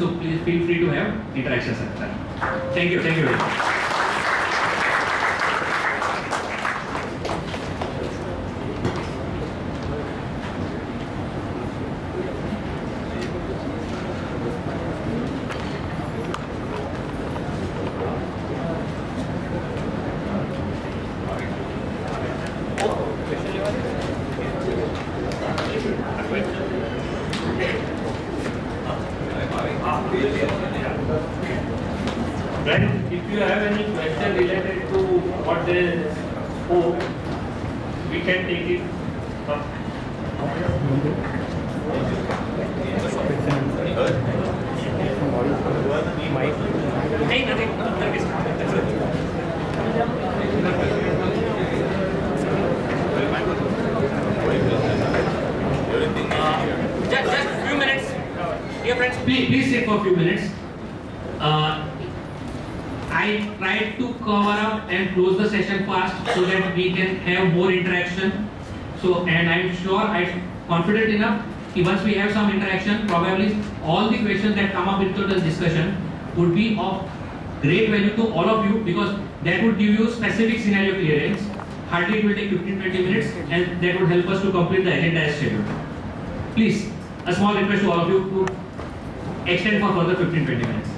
So please feel free to have interactions at that time. Thank you very much. Friends, if you have any question related to what they spoke, we can take it up. Hey, nothing. Just few minutes. Dear friends, please sit for a few minutes. I tried to cover up and close the session fast so that we can have more interaction. So, and I'm sure I'm confident enough that once we have some interaction, probably all the questions that come up into the discussion would be of great value to all of you, because that would give you specific scenario clearance. Hardly it will take 15-20 minutes, and that would help us to complete the agenda as scheduled. Please, a small request to all of you to extend for further 15-20 minutes.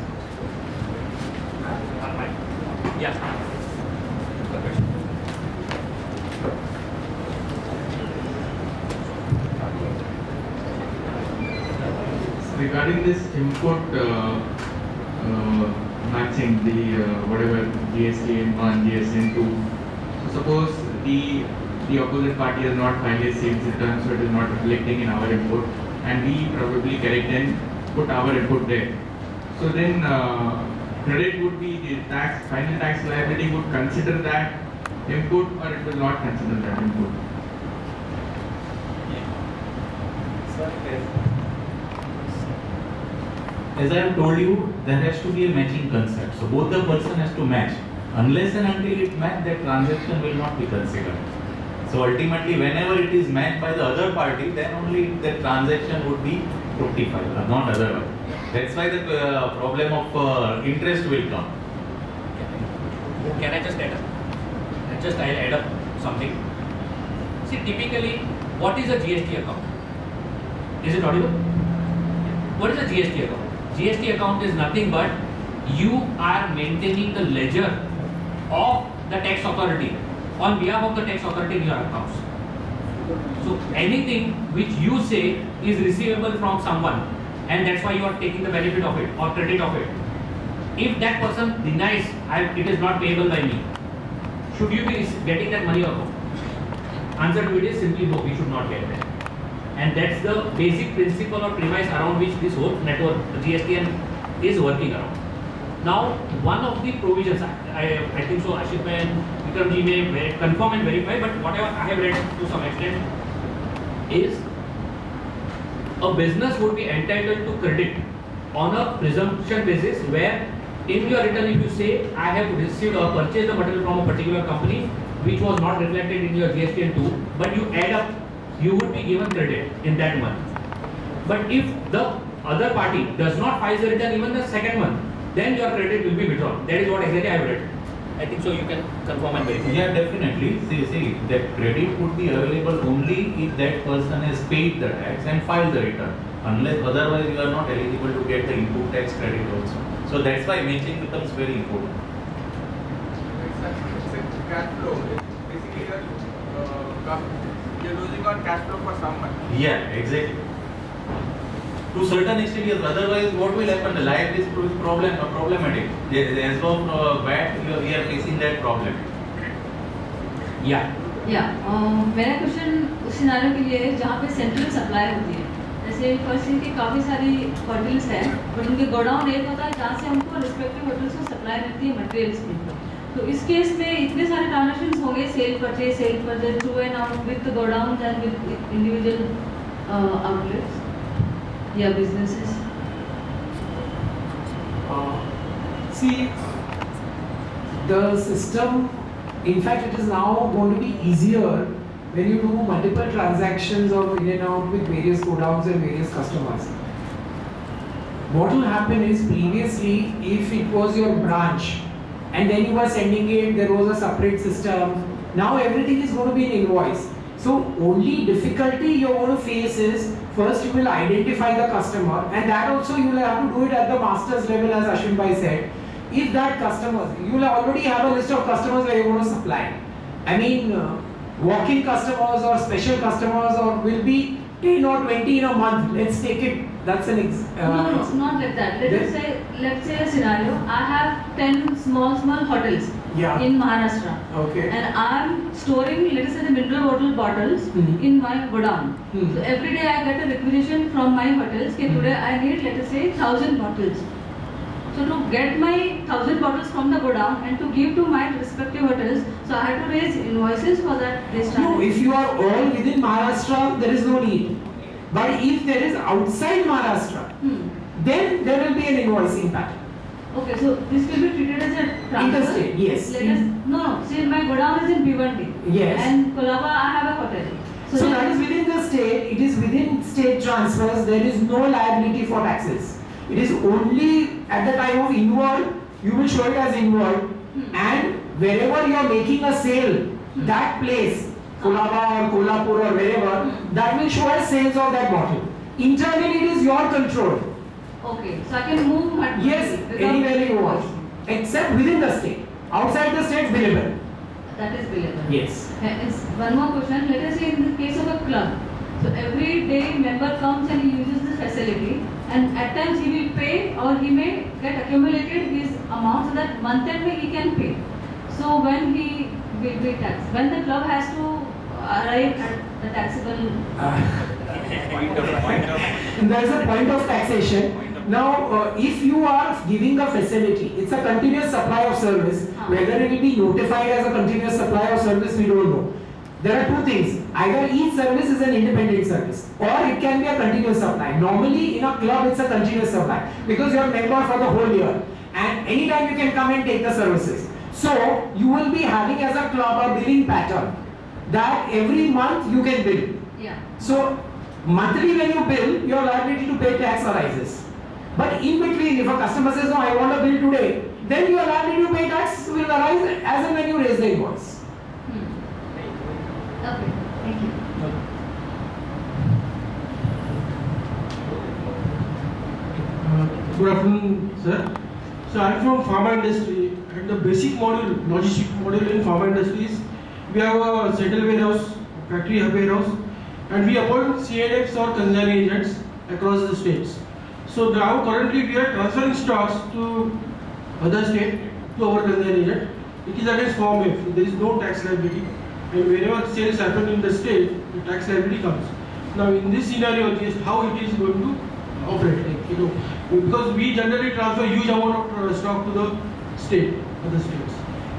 Yeah. Regarding this input matching, the whatever GST in 1, GST in 2. So suppose the opposite party has not filed a sales return, so it is not reflecting in our input, and we probably correct and put our input there. So then credit would be the final tax liability would consider that input, or it will not consider that input. As I have told you, there has to be a matching concept. So both the person has to match. Unless and until it match, that transaction will not be considered. So ultimately, whenever it is matched by the other party, then only the transaction would be fructified, not otherwise. That's why the problem of interest will come. Can I just add up? I'll add up something. See, typically, what is a GST account? Is it audible? What is a GST account? GST account is nothing but you are maintaining the ledger of the tax authority on behalf of the tax authority in your accounts. So anything which you say is receivable from someone, and that's why you are taking the benefit of it or credit of it. If that person denies it is not payable by me, should you be getting that money or no? Answer to it is simply no, we should not get that. And that's the basic principle or premise around which this whole network, GSTN, is working around. Now, one of the provisions, I think so, Ashit and Vikram ji may confirm and verify, but whatever I have read to some extent is a business would be entitled to credit on a presumption basis, where in your return if you say I have received or purchased the material from a particular company which was not reflected in your GSTN 2, but you add up, you would be given credit in that month. But if the other party does not file the return even the second month, then your credit will be withdrawn. That is what exactly I have read. I think so, you can confirm and verify. Yeah, definitely. See, that credit would be available only if that person has paid the tax and filed the return. Unless otherwise you are not eligible to get the input tax credit also. So that's why matching becomes very important. It's cash flow. Basically, you're losing on cash flow for some money. Yeah, exactly. To certain extent, yes. Otherwise, what will happen? The life is problematic. As of VAT, we are facing that problem. Yeah. मेरा question उस scenario के लिए है जहाँ पे central supply होती है. जैसे फर्स्ट थिंग कि काफ़ी सारी होटल्स हैं, बट उनके गोडाउन एक होता है जहाँ से हमको रिस्पेक्टिव होटल्स को सप्लाई मिलती है मटेरियल्स की. तो इस केस में इतने सारे ट्रांजेक्शन्स होंगे, cell purchase through and out with godown and with individual outlets या businesses. See, the system, in fact, it is now going to be easier when you do multiple transactions of in and out with various godowns and various customers. What will happen is previously, if it was your branch and then you were sending it, there was a separate system. Now everything is going to be an invoice. So only difficulty you're going to face is first you will identify the customer, and that also you will have to do it at the master's level, as Ashwin bhai said. If that customers, you will already have a list of customers where you want to supply. I mean, walk-in customers or special customers or will be 10 or 20 in a month. Let's take it. That's an no, it's not like that. Let's say a scenario. I have 10 small hotels in Maharashtra. Okay. And I'm storing, let us say, the mineral water bottles in my godown. So every day I get a requisition from my hotels. Okay, today I need, let us say, 1,000 bottles. So to get my 1,000 bottles from the godown and to give to my respective hotels, so I had to raise invoices for that. No, if you are all within Maharashtra, there is no need. But if there is outside Maharashtra, then there will be an invoicing pattern. Okay, so this will be treated as a transfer. Interstate, yes. No, see, my godown is in Bhiwandi. Yes. And Kolaba, I have a hotel. So that is within the state. It is within state transfers. There is no liability for taxes. It is only at the time of inward, you will show it as inward, and wherever you are making a sale, that place, Kolaba or Kolhapur or wherever, that will show as sales of that bottle. Internally, it is your control. Okay, so I can move my Yes, anywhere you want, except within the state. Outside the state, billable. That is billable. Yes. One more question. Let us say in the case of a club. So every day member comes and he uses the facility, and at times he will pay or he may get accumulated his amount so that month end he can pay. So when he will be taxed, when the club has to arrive at the taxable there is a point of taxation. Now, if you are giving a facility, it's a continuous supply of service. Whether it will be notified as a continuous supply of service, we don't know. There are two things. Either each service is an independent service, or it can be a continuous supply. Normally, in a club, it's a continuous supply because you are a member for the whole year, and anytime you can come and take the services. So, you will be having as a club a billing pattern that every month you can bill. Yeah. So, monthly when you bill, your liability to pay tax arises. But in between, if a customer says, no, I want a bill today, then your liability to pay tax will arise as and when you raise the invoice. Okay, thank you. Good afternoon, sir. So I am from pharma industry, and the basic module, logistic module in pharma industry is we have a settle warehouse, factory hub warehouse, and we appoint CNFs or consignee agents across the states. So now currently we are transferring stocks to other state to our consignee agent. It is against Form F. There is no tax liability, and wherever sales happen in the state, the tax liability comes. Now in this scenario, just how it is going to operate, because we generally transfer huge amount of stock to the state, other states.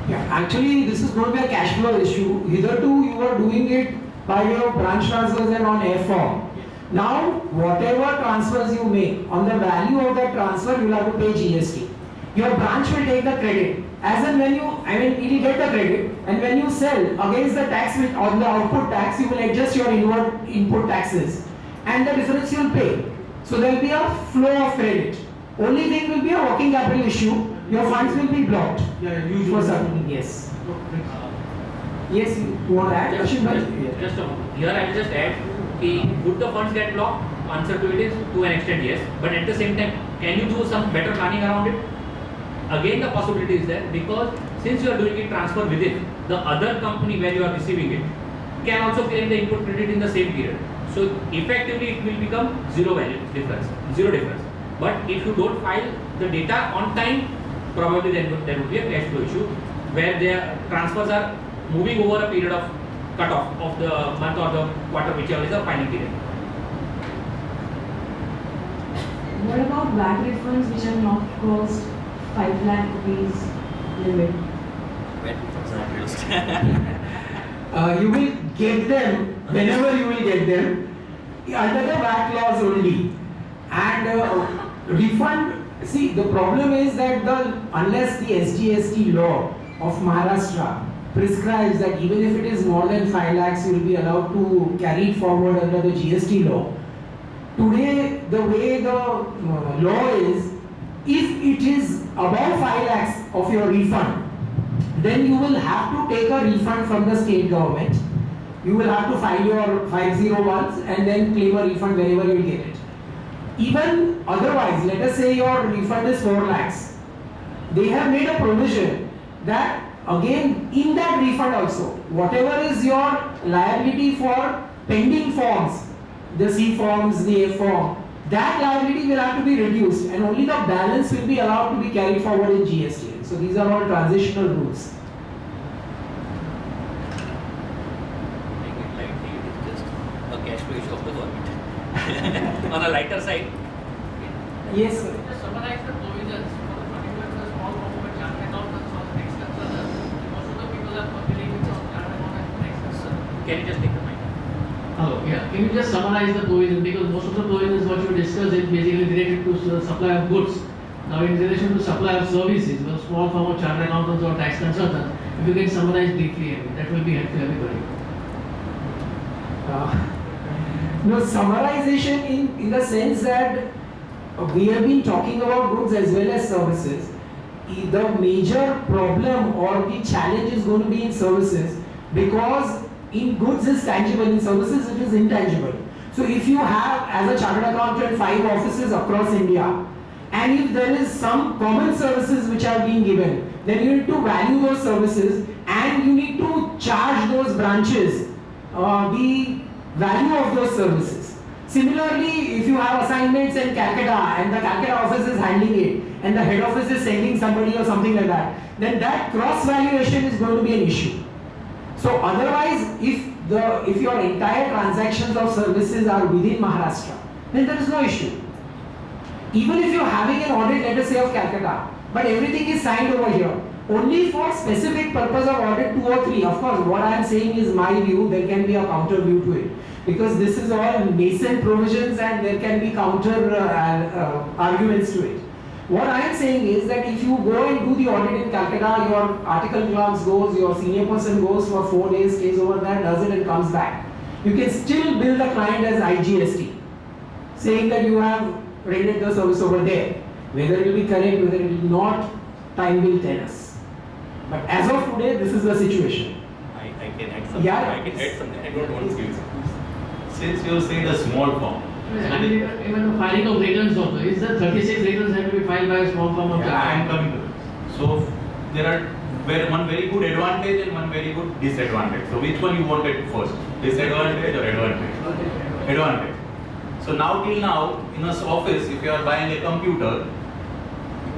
Yeah, actually this is going to be a cash flow issue. Hitherto you are doing it by your branch transfers and on air form. Now whatever transfers you make, on the value of that transfer you will have to pay GST. Your branch will take the credit. As and when you, it will get the credit, and when you sell against the tax on the output tax, you will adjust your input taxes, and the difference you will pay. So there will be a flow of credit. Only thing will be a working capital issue. Your funds will be blocked. Yeah, usually. For something, yes. Yes, you want to add? Just a moment. Here I will just add, would the funds get blocked? Answer to it is to an extent yes, but at the same time, can you do some better planning around it? Again, the possibility is there because since you are doing it transfer within, the other company where you are receiving it can also claim the input credit in the same period. So effectively it will become zero difference. But if you don't file the data on time, probably there would be a cash flow issue where their transfers are moving over a period of cutoff of the month or the quarter, whichever is the filing period. What about VAT refunds which are not crossed 5 lakh rupees limit? You will get them whenever you will get them under the VAT laws only. And refund, see, the problem is that unless the SGST law of Maharashtra prescribes that even if it is more than 5 lakhs, you will be allowed to carry it forward under the GST law. today the way the law is, if it is above 5 lakhs of your refund, then you will have to take a refund from the state government. You will have to file your 501s and then claim a refund wherever you get it. Even otherwise, let us say your refund is 4 lakhs. They have made a provision that again in that refund also, whatever is your liability for pending forms, the C forms, the F form, that liability will have to be reduced and only the balance will be allowed to be carried forward in GST. So these are all transitional rules. Make it lightly, it is just a cash flow issue of the government. On a lighter side, Yes, sir. Just summarize the provisions for the particular small form of chartered accountants or tax consultants. Most of the people are familiar with chartered accountant and tax consultant. can you just take the mic? Hello, yeah. Can you just summarize the provision, because most of the provisions what you discussed is basically related to the supply of goods. Now in relation to supply of services, a small firm of chartered accountants or tax consultants, if you can summarize briefly, that will be helpful to everybody. No, summarization in the sense that we have been talking about goods as well as services. The major problem or the challenge is going to be in services, because in goods is tangible, in services it is intangible. So if you have as a chartered accountant 5 offices across India, and if there is some common services which are being given, then you need to value those services and you need to charge those branches the value of those services. Similarly, if you have assignments in Calcutta and the Calcutta office is handling it and the head office is sending somebody or something like that, then that cross valuation is going to be an issue. So otherwise, if your entire transactions of services are within Maharashtra, then there is no issue. Even if you're having an audit, let us say of Calcutta, but everything is signed over here, only for specific purpose of audit 2 or 3. Of course, what I am saying is my view, there can be a counter view to it. Because this is all nascent provisions and there can be counter arguments to it. What I am saying is that if you go and do the audit in Calcutta, your article clerk goes, your senior person goes for 4 days, stays over there, does it and comes back. You can still bill the client as IGST, saying that you have rendered the service over there. Whether it will be correct, whether it will not, time will tell us. But as of today, this is the situation. I can add something. Yeah. I can add something. I don't want to use. Since you say the small firm, And even the filing of returns also, is the 36 returns have to be filed by a small firm of I am coming to it. So there are one very good advantage and one very good disadvantage. So which one you wanted first? Disadvantage or advantage? Advantage. So now till now, in an office, if you are buying a computer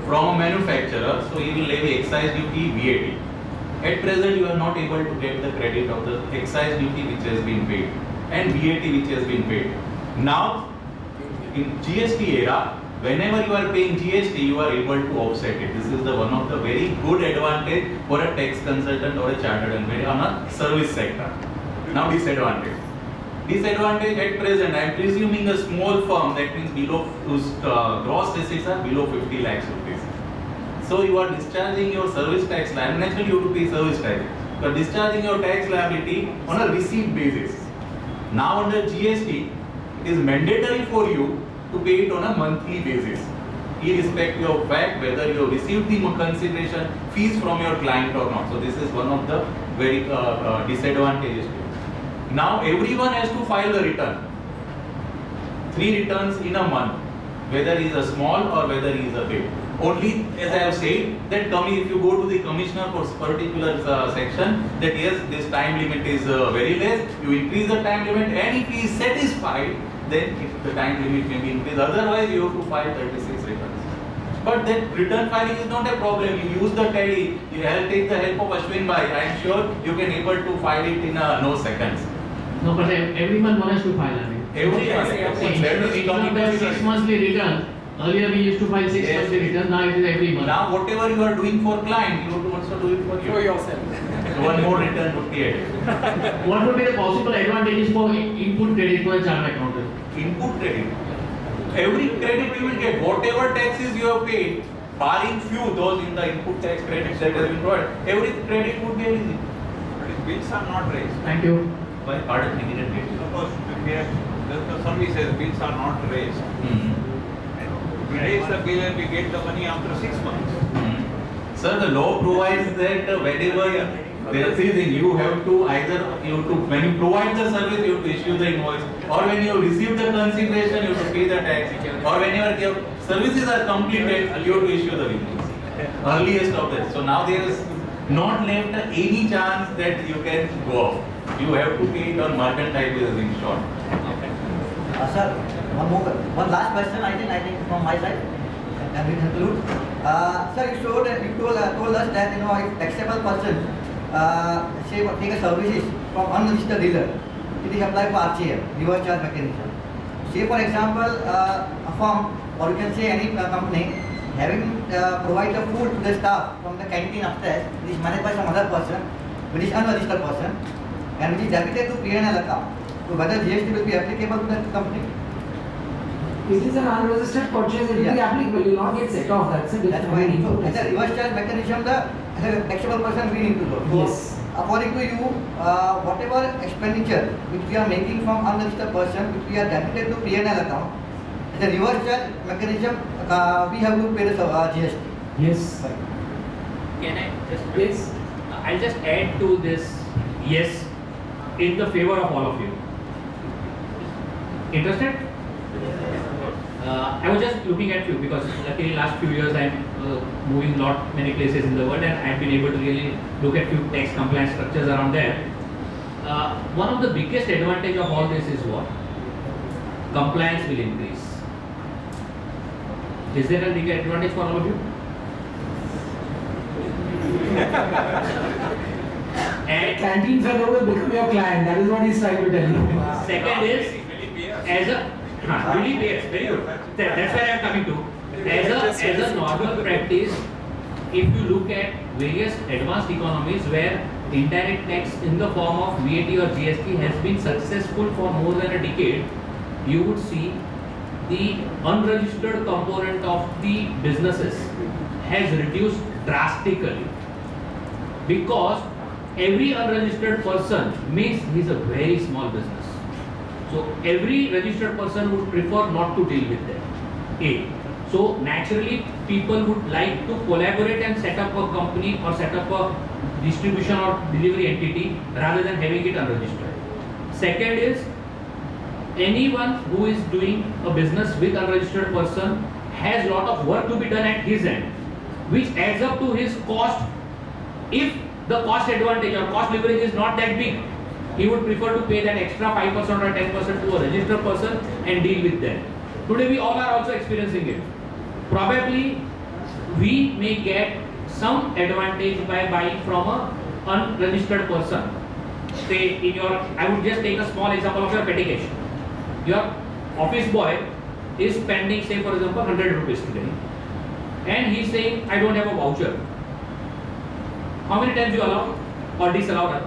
from a manufacturer, so he will levy excise duty, VAT. At present, you are not able to get the credit of the excise duty which has been paid and VAT which has been paid. Now, in GST era, whenever you are paying GST, you are able to offset it. This is the one of the very good advantage for a tax consultant or a chartered accountant on a service sector. Now, disadvantage. Disadvantage at present, I am presuming a small firm, that means below whose gross receipts are below 50 lakhs rupees. So you are discharging your service tax liability. Naturally, you have to pay service tax. You are discharging your tax liability on a receipt basis. Now under GST, it is mandatory for you to pay it on a monthly basis, irrespective of fact whether you have received the consideration fees from your client or not. So this is one of the very disadvantages to it. Now everyone has to file a return. 3 returns in a month, whether he is a small or whether he is a big. Only, as I have said, that if you go to the commissioner for particular section, that yes, this time limit is very less, you increase the time limit, and if he is satisfied, then if the time limit may be increased. Otherwise, you have to file 36 returns. But that return filing is not a problem. You use the tally, you have take the help of Ashwin bhai. I am sure you can able to file it in no seconds. No, but every month one has to file. Every month. Instead of 6 monthly return, earlier we used to file 6 monthly return, now it is every month. Now whatever you are doing for client, you have to also do it for yourself. So one more return would be added. What would be the possible advantages for input credit for a chartered accountant? Input credit. Every credit you will get, whatever taxes you have paid, barring few, those in the input tax credits that has been provided, every credit would be eligible. Bills are not raised. Thank you. By pardon, eminent. Suppose if we have the services bills are not raised. We raise the bill and we get the money after 6 months. Sir, the law provides that whenever there is in, you have to when you provide the service, you have to issue the invoice, or when you receive the consideration, you have to pay the tax, or whenever your services are completed, you have to issue the invoice. Earliest of that. So now there is not left any chance that you can go off. You have to pay it on mercantile basis in short. Sir, one last question. I think from my side, and we conclude. Sir, you told us that if taxable person say take a services from unregistered dealer, it is applied for RCM, reverse charge mechanism. Say for example, a firm or you can say any company having provide the food to the staff from the canteen upstairs, which is managed by some other person, which is unregistered person, and which is debited to P&L account. So whether GST will be applicable to that company? It is an unregistered purchase, it will be applicable, you will not get set off, that's a different point. So as a reverse charge mechanism, the taxable person we need to know. So yes. According to you, whatever expenditure which we are making from unregistered person, which we are debited to P&L account, as a reverse charge mechanism, we have to pay the GST. Yes. Can I just? Yes. I'll just add to this. Yes, in the favor of all of you. Interested? I was just looking at you because luckily last few years I'm moving many places in the world, and I've been able to really look at few tax compliance structures around there. One of the biggest advantage of all this is what? Compliance will increase. Is there a big advantage for all of you? And canteen fellow will become your client, that is what he's trying to tell you. Second is, as a really payers, very good. That's where I am coming to. As a normal practice, if you look at various advanced economies where indirect tax in the form of VAT or GST has been successful for more than a decade, you would see the unregistered component of the businesses has reduced drastically, because every unregistered person means he's a very small business. So every registered person would prefer not to deal with them. A. So naturally people would like to collaborate and set up a company or set up a distribution or delivery entity rather than having it unregistered. Second is, anyone who is doing a business with unregistered person has a lot of work to be done at his end, which adds up to his cost. If the cost advantage or cost leverage is not that big, he would prefer to pay that extra 5% or 10% to a registered person and deal with them. Today we all are also experiencing it. Probably we may get some advantage by buying from a unregistered person. Say I would just take a small example of your petty cash. Your office boy is spending, say for example, 100 rupees today, and he's saying, I don't have a voucher. How many times you allow or disallow that?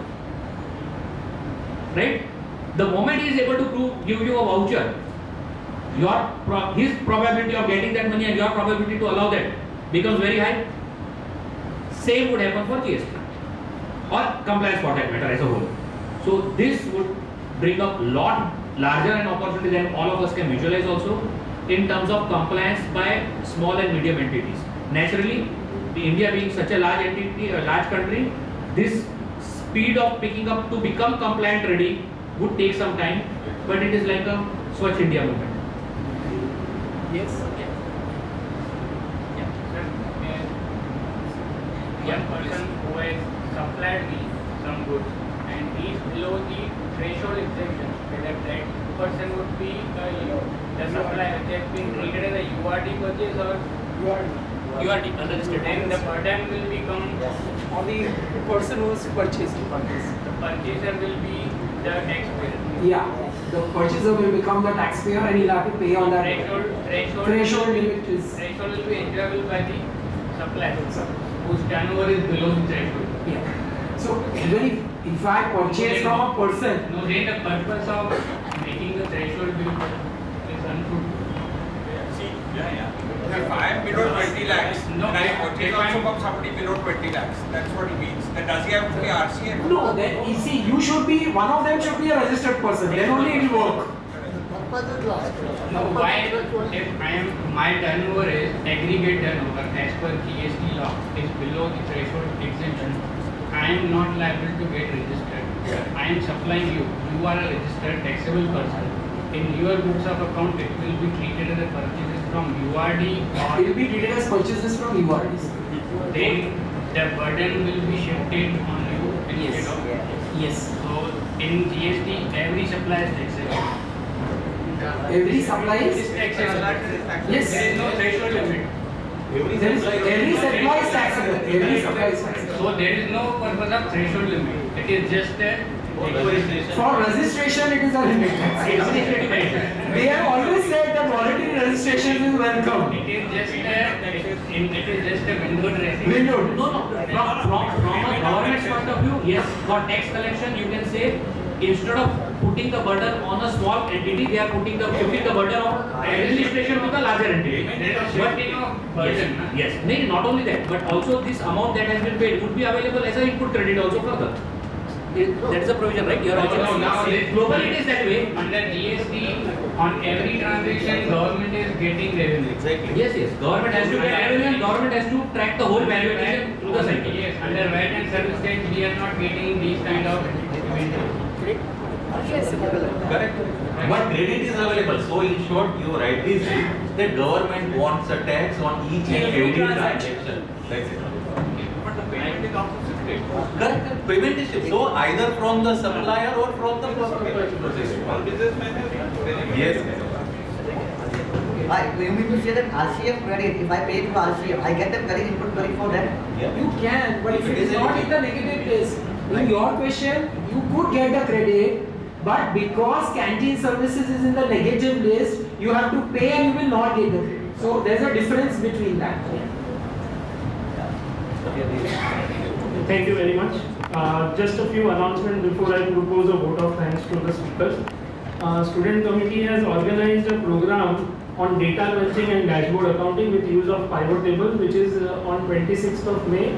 Right? The moment he is able to give you a voucher, his probability of getting that money and your probability to allow that becomes very high. Same would happen for GST or compliance for that matter as a whole. So this would bring up lot larger an opportunity than all of us can visualize also in terms of compliance by small and medium entities. Naturally, India being such a large entity, a large country, this speed of picking up to become compliant ready would take some time, but it is like a Swachh India movement. Yes. One person who has supplied me some goods and he is below the threshold exemption, whether that person would be the supplier that has been treated as a URD purchase or URD unregistered. Then the burden will become on the person who is purchasing. the purchaser will be the taxpayer. Yeah, the purchaser will become the taxpayer and he'll have to pay on that. Threshold limit is. Threshold will be enjoyable by the supplier whose turnover is below the threshold. Yeah. So even if I purchase from a person. No, then the purpose of making the threshold bill is unfruitful. See, if I am below 20 lakhs, No, and I purchase also from somebody below 20 lakhs, that's what he means. Then does he have to pay RCM? No, then you see, one of them should be a registered person, then only it will work. No, why if my turnover is aggregate turnover as per GST law is below the threshold exemption, I am not liable to get registered. I am supplying you. You are a registered taxable person. In your books of account, it will be treated as a purchases from URD It will be treated as purchases from URDs. Then the burden will be shifted on you instead of. Yes. So in GST, every supplier is taxable. Every supply is taxable. Yes. There is no threshold limit. Every supply is taxable. Every supply is taxable. So there is no purpose of threshold limit. It is just a For registration, it is a limit. They have always said that voluntary registration is welcome. It is just a window dressing. Window. No. From a government's point of view, yes. For tax collection, you can say instead of putting the burden on a small entity, they are putting the burden of registration on the larger entity. But yes. No, not only that, but also this amount that has been paid would be available as an input credit also further. That is a provision, right? You are also now globally it is that way. Under GST, on every transaction, government is getting revenue. Exactly. Yes. Government has to get revenue and government has to track the whole value addition through the cycle. Yes, under VAT and service tax, we are not getting these kind of revenue. Correct. But credit is available. So in short, you rightly say that government wants a tax on each and every transaction. That's it. But the payment is also shifted. Correct. Payment is shifted. So either from the supplier or from the processor. All businessmen have Yes. You mean to say that RCF credit, if I pay to RCF, I get the credit input credit for that? You can, but if it is not in the negative place, in your question, you could get the credit, but because canteen services is in the negative list, you have to pay and you will not get the credit. So there's a difference between that. Thank you very much. Just a few announcements before I propose a vote of thanks to the speakers. Student committee has organized a program on data crunching and dashboard accounting with use of pivot table, which is on 26th of May,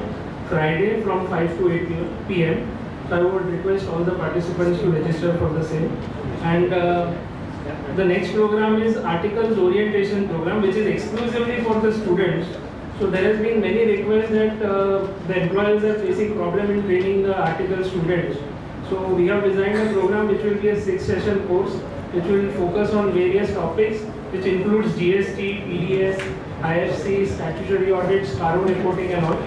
Friday from 5 to 8 p.m. So I would request all the participants to register for the same. And the next program is articles orientation program, which is exclusively for the students. So there has been many requests that the employers are facing problem in training the article students. So we have designed a program which will be a 6-session course, which will focus on various topics, which includes GST, PDS, IFC, statutory audits, carbon reporting and all.